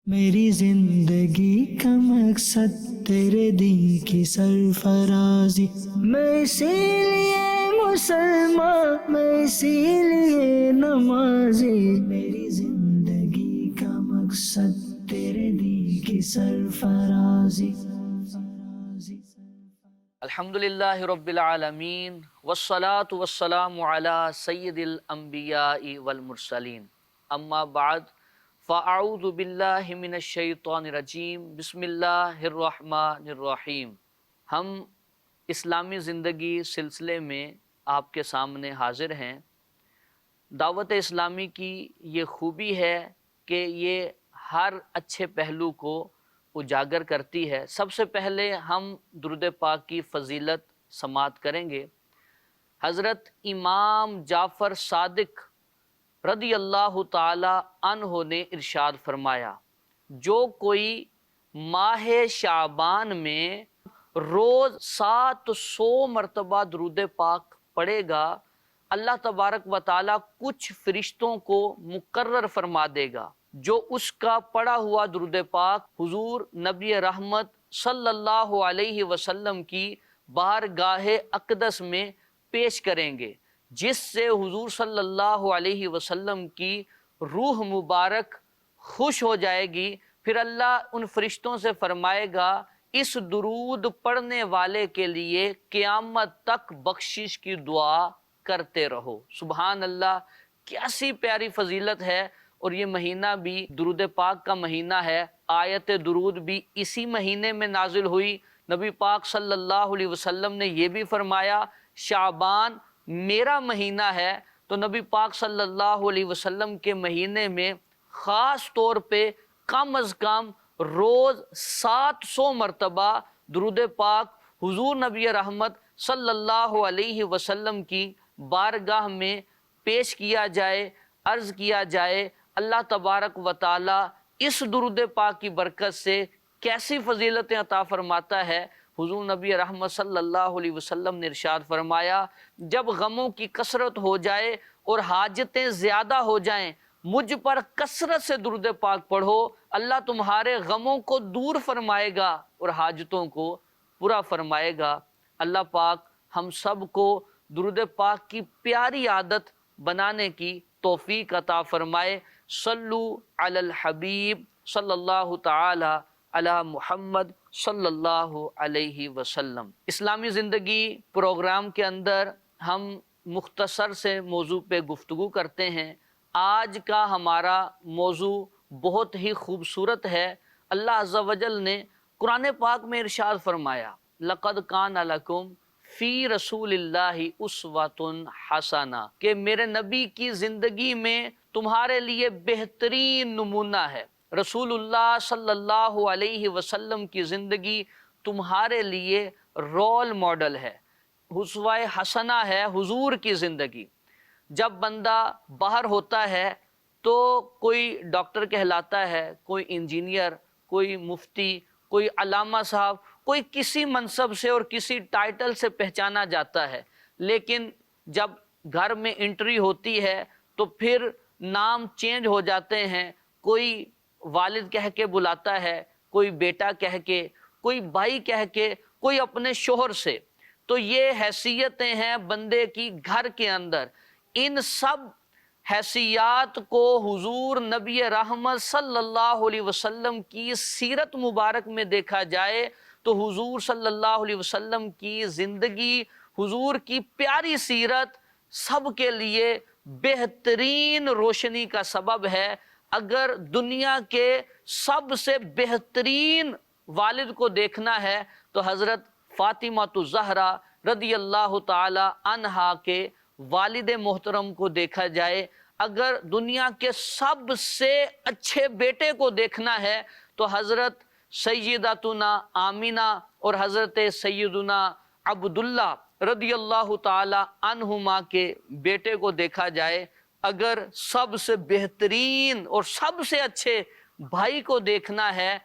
میری زندگی کا مقصد تیرے دین کی سرفرازی، میں اسی لیے مسلمان، میں اسی لیے نمازی، میری زندگی کا مقصد تیرے دین کی سرفرازی۔ الحمدللہ رب العالمین والصلاة والسلام علی سید الانبیاء والمرسلین، اما بعد فاعوذ باللہ من الشیطان الرجیم، بسم اللہ الرحمن الرحیم۔ ہم اسلامی زندگی سلسلے میں آپ کے سامنے حاضر ہیں۔ دعوت اسلامی کی یہ خوبی ہے کہ یہ ہر اچھے پہلو کو اجاگر کرتی ہے۔ سب سے پہلے ہم درود پاک کی فضیلت سماعت کریں گے۔ حضرت امام جعفر صادق رضی اللہ تعالی عنہ نے ارشاد فرمایا، جو کوئی ماہ شعبان میں روز 700 مرتبہ درود پاک پڑھے گا، اللہ تبارک و تعالی کچھ فرشتوں کو مقرر فرما دے گا جو اس کا پڑھا ہوا درود پاک حضور نبی رحمت صلی اللہ علیہ وسلم کی بارگاہ اقدس میں پیش کریں گے، جس سے حضور صلی اللہ علیہ وسلم کی روح مبارک خوش ہو جائے گی۔ پھر اللہ ان فرشتوں سے فرمائے گا، اس درود پڑھنے والے کے لیے قیامت تک بخشش کی دعا کرتے رہو۔ سبحان اللہ، کیسی پیاری فضیلت ہے۔ اور یہ مہینہ بھی درود پاک کا مہینہ ہے۔ آیت درود بھی اسی مہینے میں نازل ہوئی۔ نبی پاک صلی اللہ علیہ وسلم نے یہ بھی فرمایا، شعبان میرا مہینہ ہے۔ تو نبی پاک صلی اللہ علیہ وسلم کے مہینے میں خاص طور پہ کم از کم روز 700 مرتبہ درود پاک حضور نبی رحمت صلی اللہ علیہ وسلم کی بارگاہ میں پیش کیا جائے، عرض کیا جائے۔ اللہ تبارک و تعالی اس درود پاک کی برکت سے کیسی فضیلتیں عطا فرماتا ہے۔ حضور نبی رحمت صلی اللہ علیہ وسلم نے ارشاد فرمایا، جب غموں کی کثرت ہو جائے اور حاجتیں زیادہ ہو جائیں، مجھ پر کثرت سے درود پاک پڑھو، اللہ تمہارے غموں کو دور فرمائے گا اور حاجتوں کو پورا فرمائے گا۔ اللہ پاک ہم سب کو درود پاک کی پیاری عادت بنانے کی توفیق عطا فرمائے۔ صلو علی الحبیب صلی اللہ تعالی علی محمد صلی اللہ علیہ وسلم۔ اسلامی زندگی پروگرام کے اندر ہم مختصر سے موضوع پہ گفتگو کرتے ہیں۔ آج کا ہمارا موضوع بہت ہی خوبصورت ہے۔ اللہ عز و جل نے قرآن پاک میں ارشاد فرمایا، لَقَدْ كَانَ لَكُمْ فی رسول اللہ اسوۃ حسنہ، کہ میرے نبی کی زندگی میں تمہارے لیے بہترین نمونہ ہے۔ رسول اللہ صلی اللہ علیہ وسلم کی زندگی تمہارے لیے رول ماڈل ہے، اسوہ حسنہ ہے حضور کی زندگی۔ جب بندہ باہر ہوتا ہے تو کوئی ڈاکٹر کہلاتا ہے، کوئی انجینئر، کوئی مفتی، کوئی علامہ صاحب، کوئی کسی منصب سے اور کسی ٹائٹل سے پہچانا جاتا ہے، لیکن جب گھر میں انٹری ہوتی ہے تو پھر نام چینج ہو جاتے ہیں۔ کوئی والد کہہ کے بلاتا ہے، کوئی بیٹا کہہ کے، کوئی بھائی کہہ کے، کوئی اپنے شوہر سے۔ تو یہ حیثیتیں ہیں بندے کی گھر کے اندر۔ ان سب حیثیات کو حضور نبی رحمت صلی اللہ علیہ وسلم کی سیرت مبارک میں دیکھا جائے تو حضور صلی اللہ علیہ وسلم کی زندگی، حضور کی پیاری سیرت سب کے لیے بہترین روشنی کا سبب ہے۔ اگر دنیا کے سب سے بہترین والد کو دیکھنا ہے تو حضرت فاطمہ الزہرا رضی اللہ تعالی عنہا کے والد محترم کو دیکھا جائے۔ اگر دنیا کے سب سے اچھے بیٹے کو دیکھنا ہے تو حضرت سیدتنا آمینہ اور حضرت سیدنا عبداللہ رضی اللہ تعالی عنہما کے بیٹے کو دیکھا جائے۔ اگر سب سے بہترین اور سب سے اچھے بھائی کو دیکھنا ہے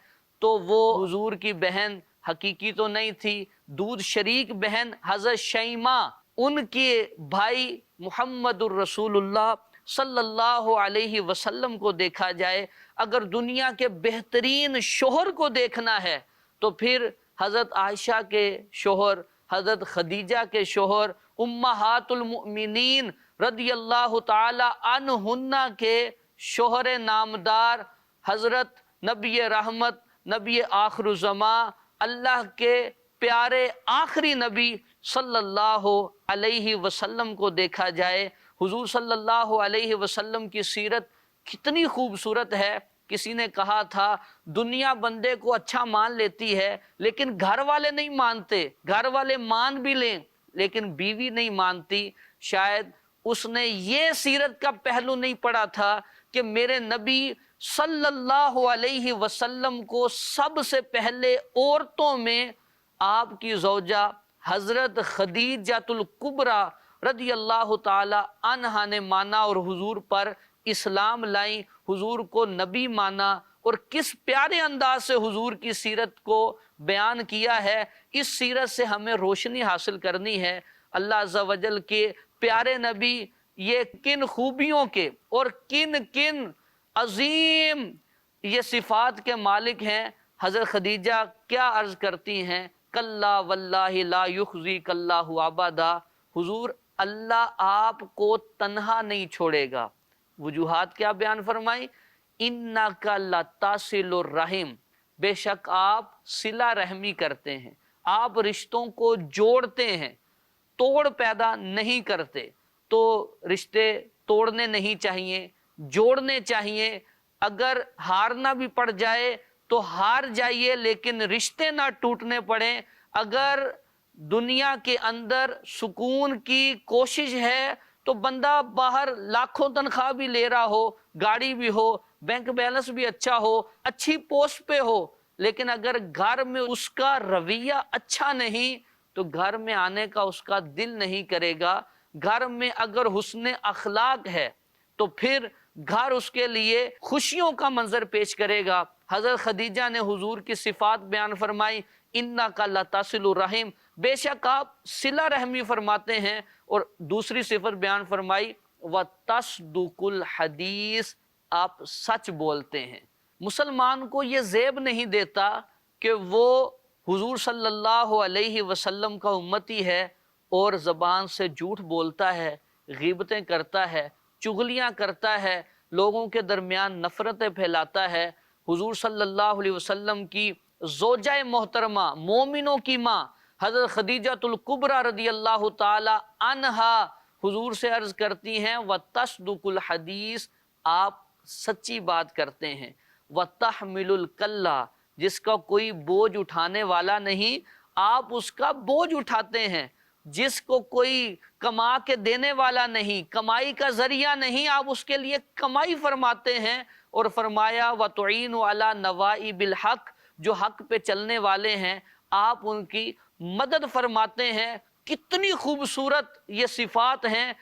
تو وہ حضور کی بہن حقیقی تو نہیں تھی، دودھ شریک بہن حضرت شیماء، ان کے بھائی محمد الرسول اللہ صلی اللہ علیہ وسلم کو دیکھا جائے، اگر دنیا کے بہترین شوہر کو دیکھنا ہے تو پھر حضرت عائشہ کے شوہر، حضرت خدیجہ کے شوہر، امہات المؤمنین رضی اللہ تعالی عنہن کے شوہر نامدار حضرت نبی رحمت، نبی آخر الزماں، اللہ کے پیارے آخری نبی صلی اللہ علیہ وسلم کو دیکھا جائے، حضور صلی اللہ علیہ وسلم کی سیرت کتنی خوبصورت ہے۔ کسی نے کہا تھا دنیا بندے کو اچھا مان لیتی ہے لیکن گھر والے نہیں مانتے، گھر والے مان بھی لیں لیکن بیوی نہیں مانتی۔ شاید اس نے یہ سیرت کا پہلو نہیں پڑھا تھا کہ میرے نبی صلی اللہ علیہ وسلم کو سب سے پہلے عورتوں میں آپ کی زوجہ حضرت خدیجۃ الکبریٰ رضی اللہ تعالی عنہا نے مانا اور حضور پر اسلام لائیں، حضور کو نبی مانا، اور کس پیارے انداز سے حضور کی سیرت کو بیان کیا ہے۔ اس سیرت سے ہمیں روشنی حاصل کرنی ہے۔ اللہ عز و جل کے پیارے نبی یہ کن خوبیوں کے اور کن کن عظیم یہ صفات کے مالک ہیں۔ حضرت خدیجہ کیا عرض کرتی ہیں؟ کلا واللہ لا یخزیک اللہ ابدا، حضور اللہ آپ کو تنہا نہیں چھوڑے گا۔ وجوہات کیا بیان فرمائی؟ انک لتصل الرحم، بے شک آپ صلہ رحمی کرتے ہیں، آپ رشتوں کو جوڑتے ہیں، توڑ پیدا نہیں کرتے۔ تو رشتے توڑنے نہیں چاہیے، جوڑنے چاہیے۔ اگر ہارنا بھی پڑ جائے تو ہار جائیے لیکن رشتے نہ ٹوٹنے پڑیں۔ اگر دنیا کے اندر سکون کی کوشش ہے تو بندہ باہر لاکھوں تنخواہ بھی لے رہا ہو، گاڑی بھی ہو، بینک بیلنس بھی اچھا ہو، اچھی پوسٹ پہ ہو، لیکن اگر گھر میں اس کا رویہ اچھا نہیں تو گھر میں آنے کا اس کا دل نہیں کرے گا۔ گھر میں اگر حسن اخلاق ہے تو پھر گھر اس کے لیے خوشیوں کا منظر پیش کرے گا۔ حضرت خدیجہ نے حضور کی صفات بیان فرمائی، انک لتصل الرحم، بے شک آپ صلہ رحمی فرماتے ہیں، اور دوسری صفت بیان فرمائی وتصدق الحدیث، آپ سچ بولتے ہیں۔ مسلمان کو یہ زیب نہیں دیتا کہ وہ حضور صلی اللہ علیہ وسلم کا امتی ہے اور زبان سے جھوٹ بولتا ہے، غیبتیں کرتا ہے، چغلیاں کرتا ہے، لوگوں کے درمیان نفرتیں پھیلاتا ہے۔ حضور صلی اللہ علیہ وسلم کی زوجہ محترمہ، مومنوں کی ماں حضرت خدیجۃ الکبریٰ رضی اللہ تعالی عنہا حضور سے عرض کرتی ہیں وتصدق الحدیث، آپ سچی بات کرتے ہیں، وتحمل الکلہ، جس کا کوئی بوجھ اٹھانے والا نہیں آپ اس کا بوجھ اٹھاتے ہیں، جس کو کوئی کما کے دینے والا نہیں، کمائی کا ذریعہ نہیں، آپ اس کے لیے کمائی فرماتے ہیں۔ اور فرمایا وتعین علی نوائب الحق، جو حق پہ چلنے والے ہیں آپ ان کی مدد فرماتے ہیں۔ کتنی خوبصورت یہ صفات ہیں،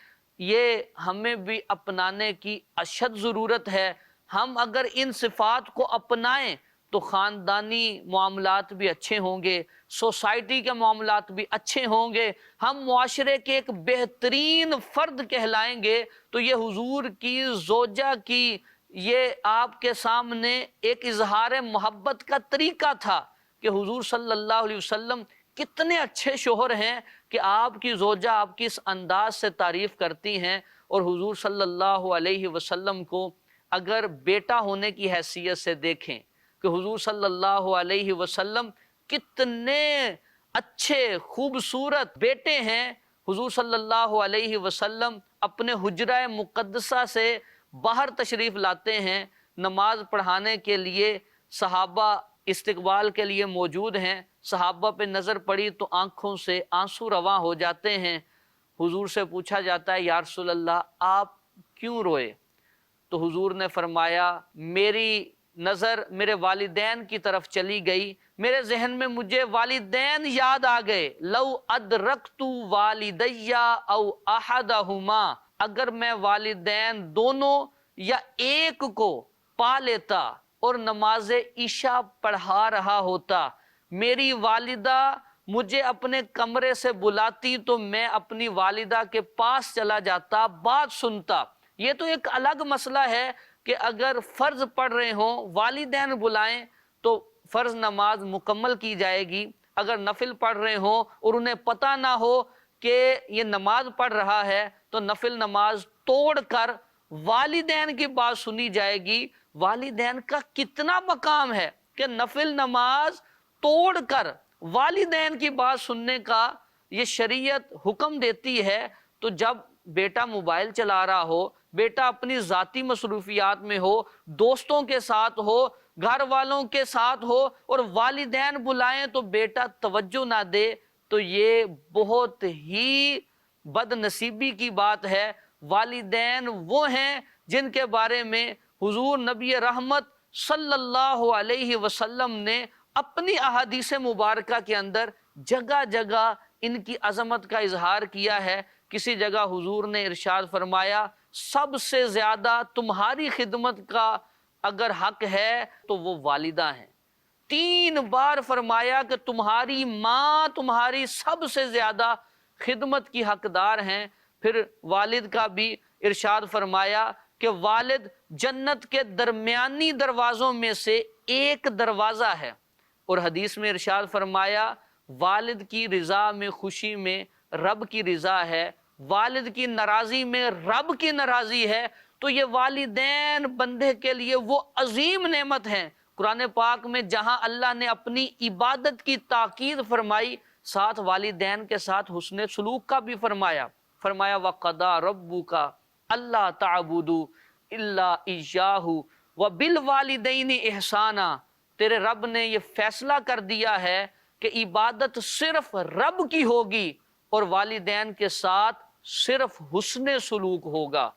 یہ ہمیں بھی اپنانے کی اشد ضرورت ہے۔ ہم اگر ان صفات کو اپنائیں تو خاندانی معاملات بھی اچھے ہوں گے، سوسائٹی کے معاملات بھی اچھے ہوں گے، ہم معاشرے کے ایک بہترین فرد کہلائیں گے۔ تو یہ حضور کی زوجہ کی یہ آپ کے سامنے ایک اظہار محبت کا طریقہ تھا کہ حضور صلی اللہ علیہ وسلم کتنے اچھے شوہر ہیں کہ آپ کی زوجہ آپ کی اس انداز سے تعریف کرتی ہیں۔ اور حضور صلی اللہ علیہ وسلم کو اگر بیٹا ہونے کی حیثیت سے دیکھیں کہ حضور صلی اللہ علیہ وسلم کتنے اچھے خوبصورت بیٹے ہیں۔ حضور صلی اللہ علیہ وسلم اپنے حجرہ مقدسہ سے باہر تشریف لاتے ہیں، نماز پڑھانے کے لیے صحابہ استقبال کے لیے موجود ہیں، صحابہ پہ نظر پڑی تو آنکھوں سے آنسو رواں ہو جاتے ہیں۔ حضور سے پوچھا جاتا ہے یا رسول اللہ آپ کیوں روئے؟ تو حضور نے فرمایا میری نظر میرے والدین کی طرف چلی گئی، میرے ذہن میں مجھے والدین یاد آ گئے، لو ادرکت والدی او احدہما، اگر میں والدین دونوں یا ایک کو پا لیتا اور نماز عشاء پڑھا رہا ہوتا، میری والدہ مجھے اپنے کمرے سے بلاتی تو میں اپنی والدہ کے پاس چلا جاتا، بات سنتا، یہ تو ایک الگ مسئلہ ہے کہ اگر فرض پڑھ رہے ہوں والدین بلائیں تو فرض نماز مکمل کی جائے گی، اگر نفل پڑھ رہے ہوں اور انہیں پتہ نہ ہو کہ یہ نماز پڑھ رہا ہے تو نفل نماز توڑ کر والدین کی بات سنی جائے گی۔ والدین کا کتنا مقام ہے کہ نفل نماز توڑ کر والدین کی بات سننے کا یہ شریعت حکم دیتی ہے۔ تو جب بیٹا موبائل چلا رہا ہو، بیٹا اپنی ذاتی مصروفیات میں ہو، دوستوں کے ساتھ ہو، گھر والوں کے ساتھ ہو اور والدین بلائیں تو بیٹا توجہ نہ دے، تو یہ بہت ہی بد نصیبی کی بات ہے۔ والدین وہ ہیں جن کے بارے میں حضور نبی رحمت صلی اللہ علیہ وسلم نے اپنی احادیث مبارکہ کے اندر جگہ جگہ ان کی عظمت کا اظہار کیا ہے۔ کسی جگہ حضور نے ارشاد فرمایا سب سے زیادہ تمہاری خدمت کا اگر حق ہے تو وہ والدہ ہیں۔ 3 بار فرمایا کہ تمہاری ماں تمہاری سب سے زیادہ خدمت کی حقدار ہیں۔ پھر والد کا بھی ارشاد فرمایا کہ والد جنت کے درمیانی دروازوں میں سے ایک دروازہ ہے، اور حدیث میں ارشاد فرمایا والد کی رضا میں خوشی میں رب کی رضا ہے، والد کی ناراضی میں رب کی ناراضی ہے۔ تو یہ والدین بندے کے لیے وہ عظیم نعمت ہیں۔ قرآن پاک میں جہاں اللہ نے اپنی عبادت کی تاکید فرمائی، ساتھ والدین کے ساتھ حسن سلوک کا بھی فرمایا۔ فرمایا وَقَضَىٰ رَبُّكَ أَلَّا تَعْبُدُوا إِلَّا إِيَّاهُ وَبِالْوَالِدَيْنِ إِحْسَانًا۔ تیرے رب نے یہ فیصلہ کر دیا ہے کہ عبادت صرف رب کی ہوگی اور والدین کے ساتھ صرف حسن سلوک ہوگا۔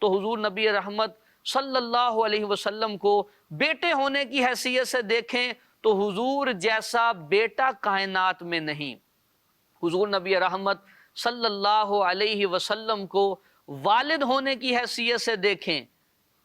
تو حضور نبی رحمت صلی اللہ علیہ وسلم کو بیٹے ہونے کی حیثیت سے دیکھیں تو حضور جیسا بیٹا کائنات میں نہیں۔ حضور نبی رحمت صلی اللہ علیہ وسلم کو والد ہونے کی حیثیت سے دیکھیں،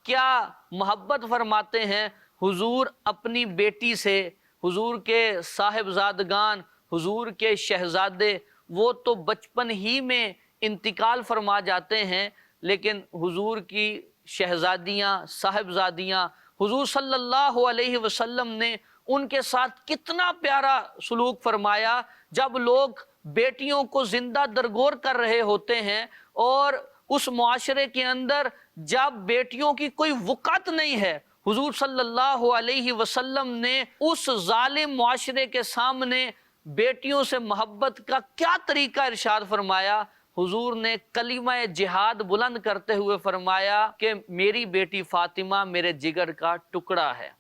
کیا محبت فرماتے ہیں حضور اپنی بیٹی سے۔ حضور کے صاحبزادگان، حضور کے شہزادے، وہ تو بچپن ہی میں انتقال فرما جاتے ہیں، لیکن حضور کی شہزادیاں، صاحبزادیاں، حضور صلی اللہ علیہ وسلم نے ان کے ساتھ کتنا پیارا سلوک فرمایا۔ جب لوگ بیٹیوں کو زندہ درگور کر رہے ہوتے ہیں اور اس معاشرے کے اندر جب بیٹیوں کی کوئی وقت نہیں ہے، حضور صلی اللہ علیہ وسلم نے اس ظالم معاشرے کے سامنے بیٹیوں سے محبت کا کیا طریقہ ارشاد فرمایا۔ حضور نے کلمہ جہاد بلند کرتے ہوئے فرمایا کہ میری بیٹی فاطمہ میرے جگر کا ٹکڑا ہے،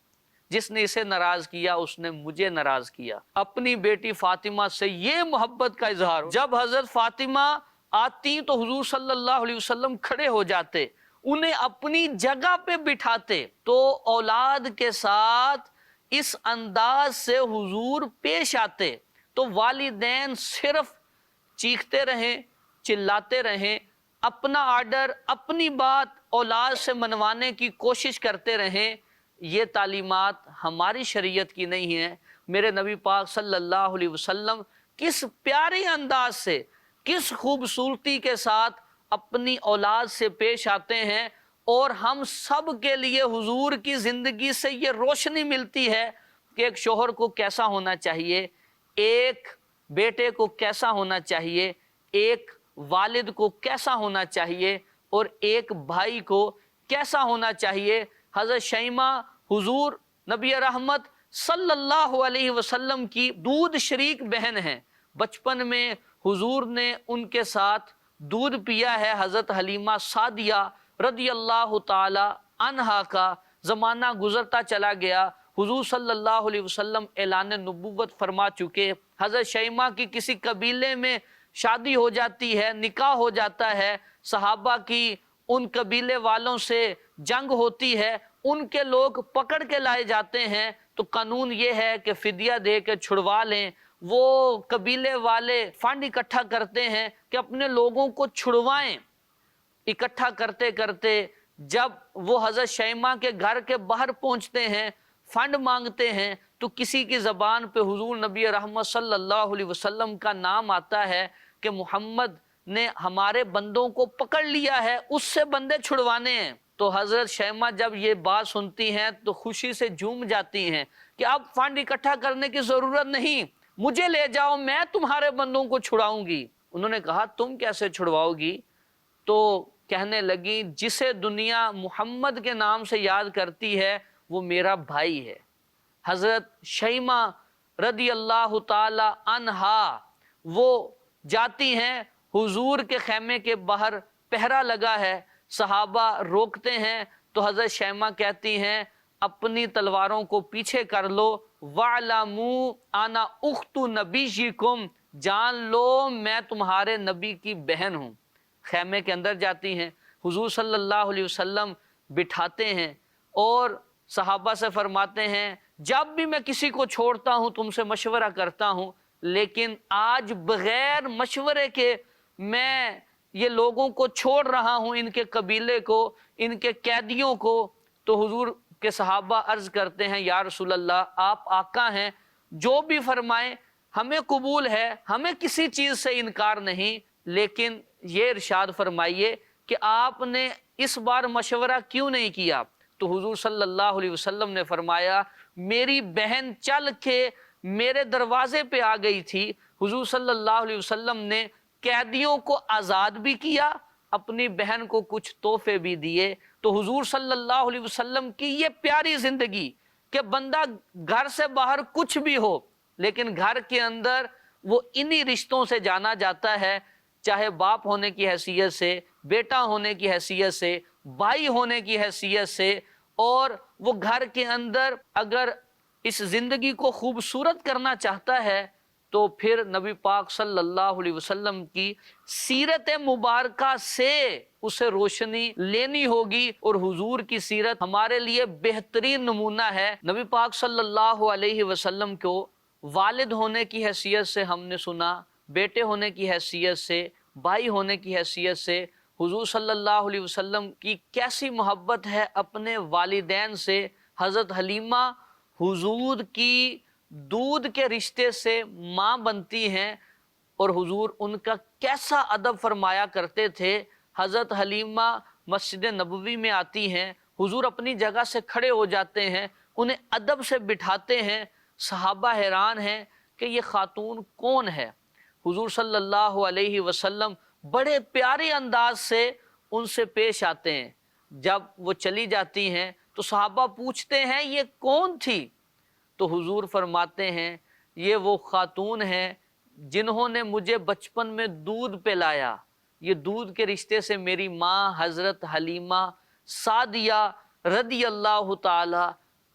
جس نے اسے ناراض کیا اس نے مجھے ناراض کیا۔ اپنی بیٹی فاطمہ سے یہ محبت کا اظہار ہو۔ جب حضرت فاطمہ آتی تو حضور صلی اللہ علیہ وسلم کھڑے ہو جاتے، انہیں اپنی جگہ پہ بٹھاتے۔ تو اولاد کے ساتھ اس انداز سے حضور پیش آتے تو والدین صرف چیختے رہیں، چلاتے رہیں، اپنا آرڈر، اپنی بات اولاد سے منوانے کی کوشش کرتے رہیں۔ یہ تعلیمات ہماری شریعت کی نہیں ہیں۔ میرے نبی پاک صلی اللہ علیہ وسلم کس پیارے انداز سے، کس خوبصورتی کے ساتھ اپنی اولاد سے پیش آتے ہیں، اور ہم سب کے لیے حضور کی زندگی سے یہ روشنی ملتی ہے کہ ایک شوہر کو کیسا ہونا چاہیے، ایک بیٹے کو کیسا ہونا چاہیے، ایک والد کو کیسا ہونا چاہیے، اور ایک بھائی کو کیسا ہونا چاہیے۔ حضرت شیمہ حضور نبی رحمت صلی اللہ علیہ وسلم کی دودھ شریک بہن ہیں۔ بچپن میں حضور نے ان کے ساتھ دودھ پیا ہے۔ حضرت حلیمہ سعدیہ رضی اللہ تعالی عنہا کا زمانہ گزرتا چلا گیا، حضور صلی اللہ علیہ وسلم اعلان نبوت فرما چکے۔ حضرت شیمہ کی کسی قبیلے میں شادی ہو جاتی ہے، نکاح ہو جاتا ہے، صحابہ کی ان قبیلے والوں سے جنگ ہوتی ہے، ان کے لوگ پکڑ کے لائے جاتے ہیں، تو قانون یہ ہے کہ فدیہ دے کے چھڑوا لیں۔ وہ قبیلے والے فنڈ اکٹھا کرتے ہیں کہ اپنے لوگوں کو چھڑوائیں۔ اکٹھا کرتے کرتے جب وہ حضرت شیمہ کے گھر کے باہر پہنچتے ہیں، فنڈ مانگتے ہیں، تو کسی کی زبان پہ حضور نبی رحمت صلی اللہ علیہ وسلم کا نام آتا ہے کہ محمد نے ہمارے بندوں کو پکڑ لیا ہے، اس سے بندے چھڑوانے ہیں۔ تو حضرت شیمہ جب یہ بات سنتی ہیں تو خوشی سے جھوم جاتی ہیں کہ اب فنڈ اکٹھا کرنے کی ضرورت نہیں، مجھے لے جاؤ، میں تمہارے بندوں کو چھڑاؤں گی۔ انہوں نے کہا تم کیسے چھڑواؤ گی؟ تو کہنے لگی جسے دنیا محمد کے نام سے یاد کرتی ہے وہ میرا بھائی ہے۔ حضرت شیمہ رضی اللہ تعالی عنہا وہ جاتی ہیں، حضور کے خیمے کے باہر پہرا لگا ہے، صحابہ روکتے ہیں تو حضرت شیمہ کہتی ہیں اپنی تلواروں کو پیچھے کر لو، وَعْلَمُوا أَنَا أُخْتُ نَبِيِّكُمْ، جان لو میں تمہارے نبی کی بہن ہوں۔ خیمے کے اندر جاتی ہیں، حضور صلی اللہ علیہ وسلم بٹھاتے ہیں اور صحابہ سے فرماتے ہیں جب بھی میں کسی کو چھوڑتا ہوں تم سے مشورہ کرتا ہوں، لیکن آج بغیر مشورے کے میں یہ لوگوں کو چھوڑ رہا ہوں، ان کے قبیلے کو، ان کے قیدیوں کو۔ تو حضور کے صحابہ عرض کرتے ہیں یا رسول اللہ آپ آقا ہیں، جو بھی فرمائیں ہمیں قبول ہے، ہمیں کسی چیز سے انکار نہیں، لیکن یہ ارشاد فرمائیے کہ آپ نے اس بار مشورہ کیوں نہیں کیا؟ تو حضور صلی اللہ علیہ وسلم نے فرمایا میری بہن چل کے میرے دروازے پہ آ گئی تھی۔ حضور صلی اللہ علیہ وسلم نے قیدیوں کو آزاد بھی کیا، اپنی بہن کو کچھ تحفے بھی دیے۔ تو حضور صلی اللہ علیہ وسلم کی یہ پیاری زندگی کہ بندہ گھر سے باہر کچھ بھی ہو لیکن گھر کے اندر وہ انہی رشتوں سے جانا جاتا ہے، چاہے باپ ہونے کی حیثیت سے، بیٹا ہونے کی حیثیت سے، بھائی ہونے کی حیثیت سے، اور وہ گھر کے اندر اگر اس زندگی کو خوبصورت کرنا چاہتا ہے تو پھر نبی پاک صلی اللہ علیہ وسلم کی سیرت مبارکہ سے اسے روشنی لینی ہوگی، اور حضور کی سیرت ہمارے لیے بہترین نمونہ ہے۔ نبی پاک صلی اللہ علیہ وسلم کو والد ہونے کی حیثیت سے ہم نے سنا، بیٹے ہونے کی حیثیت سے، بھائی ہونے کی حیثیت سے، حضور صلی اللہ علیہ وسلم کی کیسی محبت ہے اپنے والدین سے۔ حضرت حلیمہ حضور کی دودھ کے رشتے سے ماں بنتی ہیں اور حضور ان کا کیسا ادب فرمایا کرتے تھے۔ حضرت حلیمہ مسجد نبوی میں آتی ہیں، حضور اپنی جگہ سے کھڑے ہو جاتے ہیں، انہیں ادب سے بٹھاتے ہیں، صحابہ حیران ہیں کہ یہ خاتون کون ہے۔ حضور صلی اللہ علیہ وسلم بڑے پیارے انداز سے ان سے پیش آتے ہیں۔ جب وہ چلی جاتی ہیں تو صحابہ پوچھتے ہیں یہ کون تھی؟ تو حضور فرماتے ہیں یہ وہ خاتون ہیں جنہوں نے مجھے بچپن میں دودھ پلایا، یہ دودھ کے رشتے سے میری ماں حضرت حلیمہ سعدیہ رضی اللہ تعالی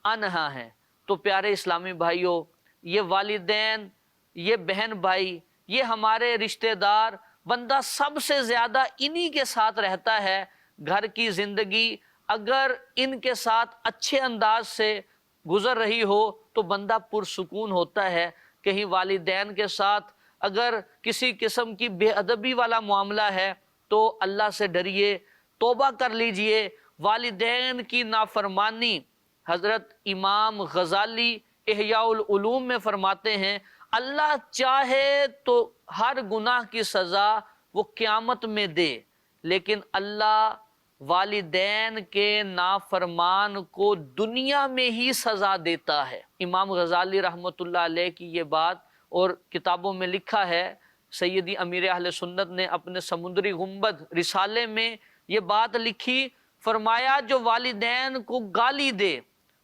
عنہا ہیں۔ تو پیارے اسلامی بھائیوں، یہ والدین، یہ بہن بھائی، یہ ہمارے رشتہ دار، بندہ سب سے زیادہ انہی کے ساتھ رہتا ہے۔ گھر کی زندگی اگر ان کے ساتھ اچھے انداز سے گزر رہی ہو تو بندہ پرسکون ہوتا ہے۔ کہیں والدین کے ساتھ اگر کسی قسم کی بے ادبی والا معاملہ ہے تو اللہ سے ڈریے، توبہ کر لیجئے۔ والدین کی نافرمانی، حضرت امام غزالی احیاء العلوم میں فرماتے ہیں اللہ چاہے تو ہر گناہ کی سزا وہ قیامت میں دے، لیکن اللہ والدین کے نافرمان کو دنیا میں ہی سزا دیتا ہے۔ امام غزالی رحمۃ اللہ علیہ کی یہ بات، اور کتابوں میں لکھا ہے، سیدی امیر اہل سنت نے اپنے سمندری گنبد رسالے میں یہ بات لکھی، فرمایا جو والدین کو گالی دے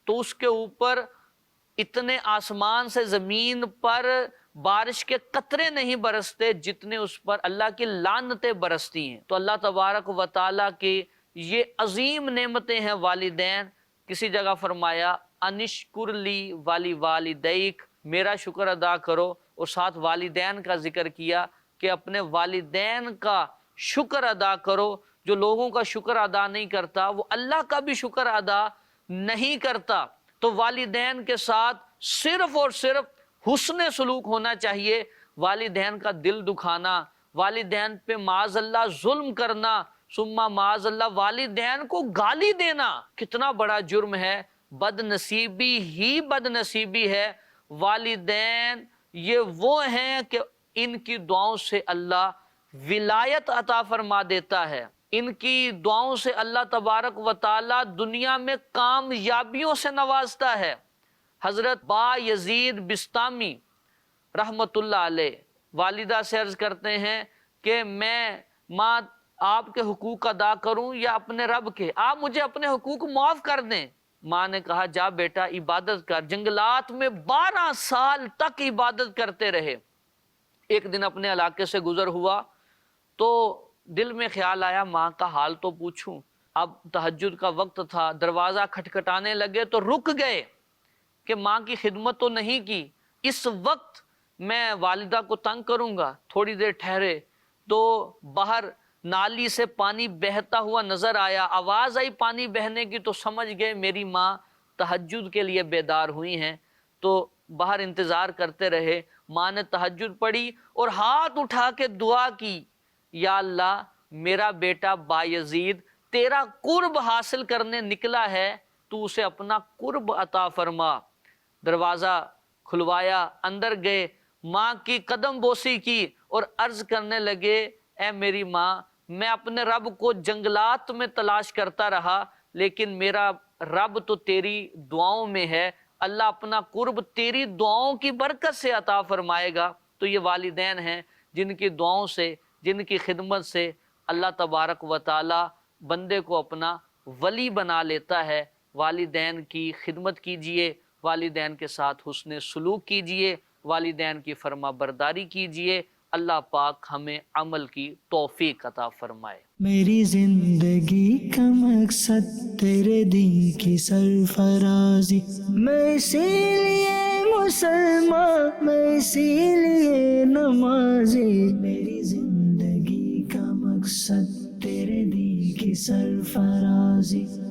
تو اس کے اوپر اتنے آسمان سے زمین پر بارش کے قطرے نہیں برستے جتنے اس پر اللہ کی لعنتیں برستی ہیں۔ تو اللہ تبارک و تعالیٰ کی یہ عظیم نعمتیں ہیں والدین۔ کسی جگہ فرمایا انشکر لی والی والدیک، میرا شکر ادا کرو، اور ساتھ والدین کا ذکر کیا کہ اپنے والدین کا شکر ادا کرو۔ جو لوگوں کا شکر ادا نہیں کرتا وہ اللہ کا بھی شکر ادا نہیں کرتا۔ تو والدین کے ساتھ صرف اور صرف حسن سلوک ہونا چاہیے۔ والدین کا دل دکھانا، والدین پہ معاذ اللہ ظلم کرنا، ثم معاذ اللہ والدین کو گالی دینا کتنا بڑا جرم ہے۔ بد نصیبی ہی بد نصیبی ہے۔ والدین یہ وہ ہیں کہ ان کی دعاؤں سے اللہ ولایت عطا فرما دیتا ہے، ان کی دعاؤں سے اللہ تبارک و تعالی دنیا میں کامیابیوں سے نوازتا ہے۔ حضرت با یزید بستامی رحمت اللہ علیہ والدہ سے عرض کرتے ہیں کہ میں ماں آپ کے حقوق ادا کروں یا اپنے رب کے؟ آپ مجھے اپنے حقوق معاف کر دیں۔ ماں نے کہا جا بیٹا عبادت کر۔ جنگلات میں 12 سال تک عبادت کرتے رہے۔ ایک دن اپنے علاقے سے گزر ہوا تو دل میں خیال آیا ماں کا حال تو پوچھوں۔ اب تہجد کا وقت تھا، دروازہ کھٹکھٹانے لگے تو رک گئے کہ ماں کی خدمت تو نہیں کی، اس وقت میں والدہ کو تنگ کروں گا۔ تھوڑی دیر ٹھہرے تو باہر نالی سے پانی بہتا ہوا نظر آیا، آواز آئی پانی بہنے کی تو سمجھ گئے میری ماں تہجد کے لیے بیدار ہوئی ہیں۔ تو باہر انتظار کرتے رہے۔ ماں نے تہجد پڑھی اور ہاتھ اٹھا کے دعا کی، یا اللہ میرا بیٹا بایزید تیرا قرب حاصل کرنے نکلا ہے، تو اسے اپنا قرب عطا فرما۔ دروازہ کھلوایا، اندر گئے، ماں کی قدم بوسی کی اور عرض کرنے لگے اے میری ماں، میں اپنے رب کو جنگلات میں تلاش کرتا رہا لیکن میرا رب تو تیری دعاؤں میں ہے، اللہ اپنا قرب تیری دعاؤں کی برکت سے عطا فرمائے گا۔ تو یہ والدین ہیں جن کی دعاؤں سے، جن کی خدمت سے اللہ تبارک و تعالی بندے کو اپنا ولی بنا لیتا ہے۔ والدین کی خدمت کیجئے، والدین کے ساتھ حسن سلوک کیجئے، والدین کی فرما برداری کیجئے۔ اللہ پاک ہمیں عمل کی توفیق عطا فرمائے۔ میری زندگی کا مقصد تیرے دین کی سرفرازی، میں اسی لیے مسلمان، میں اسی لیے نمازی۔ میری زندگی کا مقصد تیرے دین کی سرفرازی۔